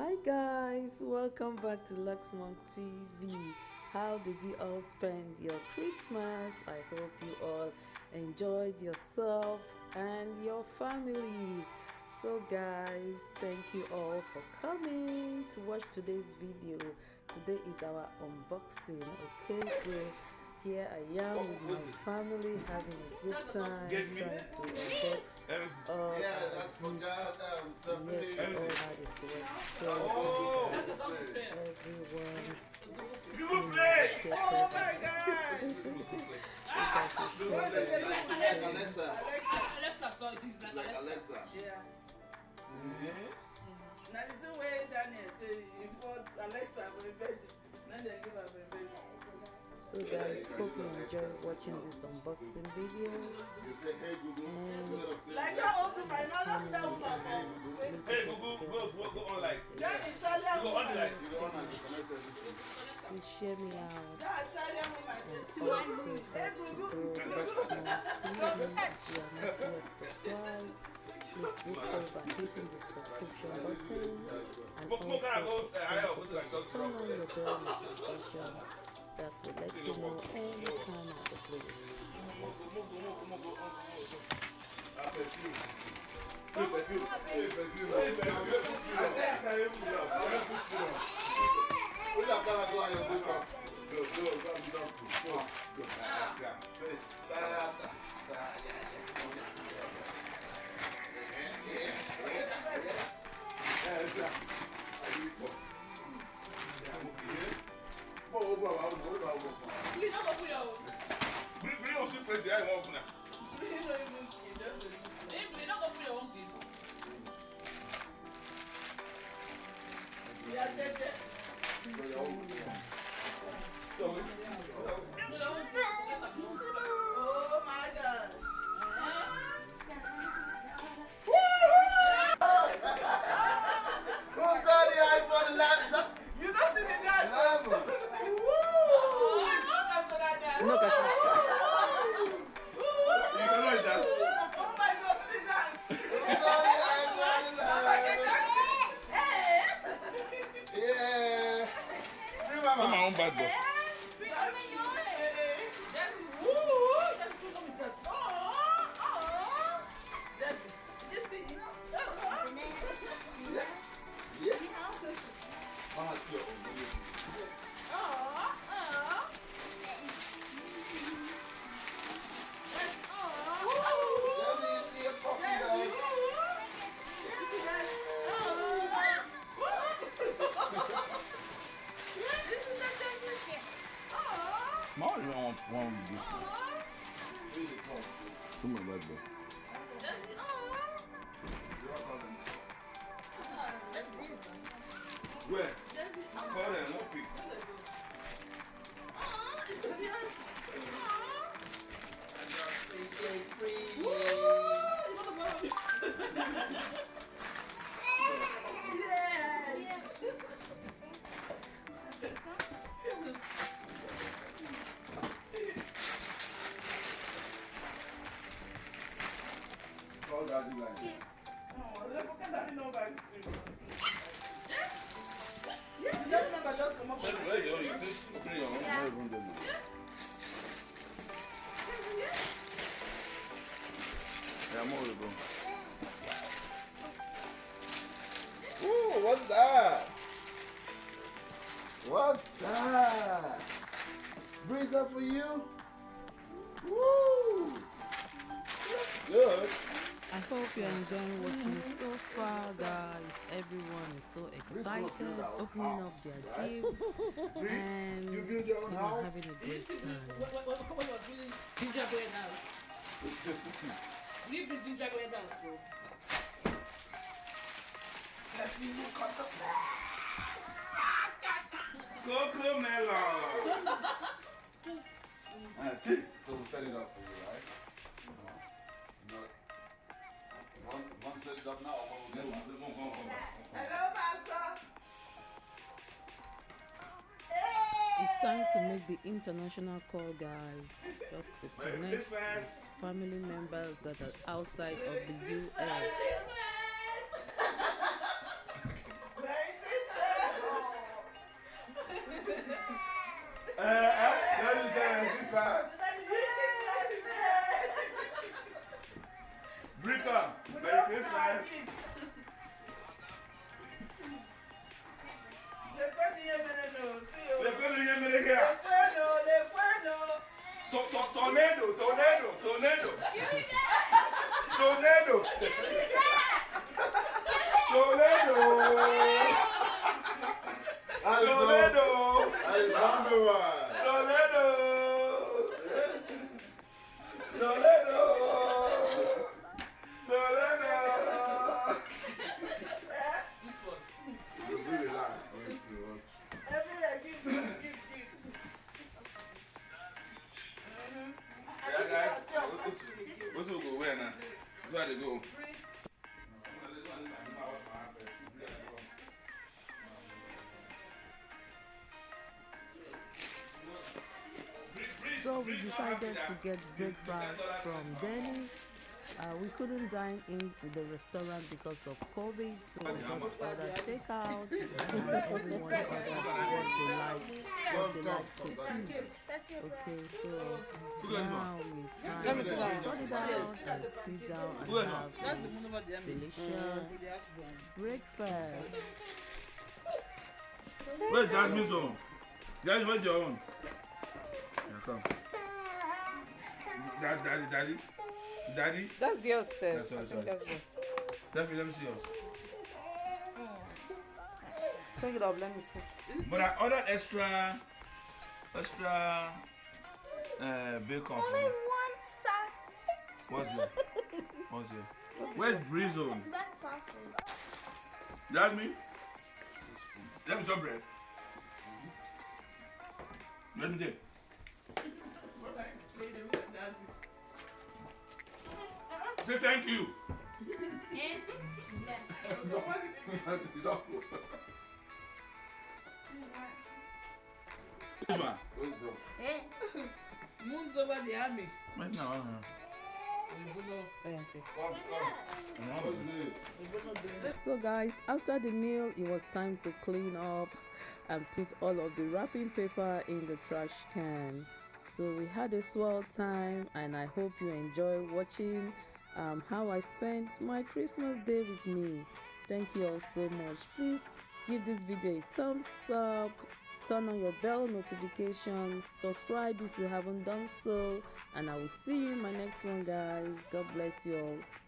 Hi guys, welcome back to LuxemumTV. How did you all spend your Christmas? I hope you all enjoyed yourself and your families. So guys, thank you all for coming to watch today's video. Today is our unboxing. Okay, so here I am with my family having a good time trying to unbox all our gifts. Yes, we all had a sweat. So everyone Oh my God! Like Alexa. Yeah. Now the same way Daniel say you put Alexa for the bed, then they give her for the bed. So guys, hope you enjoy watching these unboxing videos. Like that also my mother that woman. Hey, go on like. That Italian woman. Please share me out. That Italian woman. And also help to grow LuxemumTV. If you are not yet subscribed, please do so by hitting the subscription button and also turn on your bell notification. That will let you know every time I upload a Oh my gosh. Who's got the iPhone 11? You don't see the dance. Lambo. Please look after that dance. look at that. You can know that. Oh my God, see the dance. Who's got the iPhone 11? Yeah. Free mama. I'm my own bad boy. Yeah. Mama, see your own. My only one with this one. I'm my bad boy. Where? Call them, no pick. Call Daddy line. Just come up with Hey, yo, you just open your own. I'm not even doing it. Yeah, I'm already going. Ooh, what's that? What's that? Breezer for you? Woo! That's good. I hope you're enjoying watching so far, guys. Everyone is so excited, opening up their gifts and You build your own house? having a great time. gingerbread house. We build gingerbread house, so. Coco melon. So we'll set it up for you, right? One set it up now, or one will get one. Hello, Pastor. It's time to make the international call, guys, just to connect with family members that are outside of the US. Merry Tornado. Tornado. Everywhere, give. Yeah, guys. What will go where now? Where they go? So we decided to get breakfast from Dennis. We couldn't dine in the restaurant because of COVID, so we just ordered takeout and everyone ordered what they like to eat. Okay, so now we're trying to sort it out and sit down and have delicious breakfast. Where's Jasmine's own? Jasmine, where's your own? Yeah, come. Daddy? That's yours, Steph. That's yours. That's yours. Steffi, let me see yours. Check it out, let me see. But I ordered extra bacon for me. What's here? Where's Bree's own? Jasmine? Let me chop bread. Let me take. Say thank you. This one. Moon's over the army. Where's my one? So guys, after the meal it was time to clean up and put all of the wrapping paper in the trash can. So we had a swell time and I hope you enjoy watching how I spent my Christmas day with me. Thank you all so much. Please give this video a thumbs up, turn on your bell notifications, subscribe if you haven't done so, and I will see you in my next one, guys. God bless you all.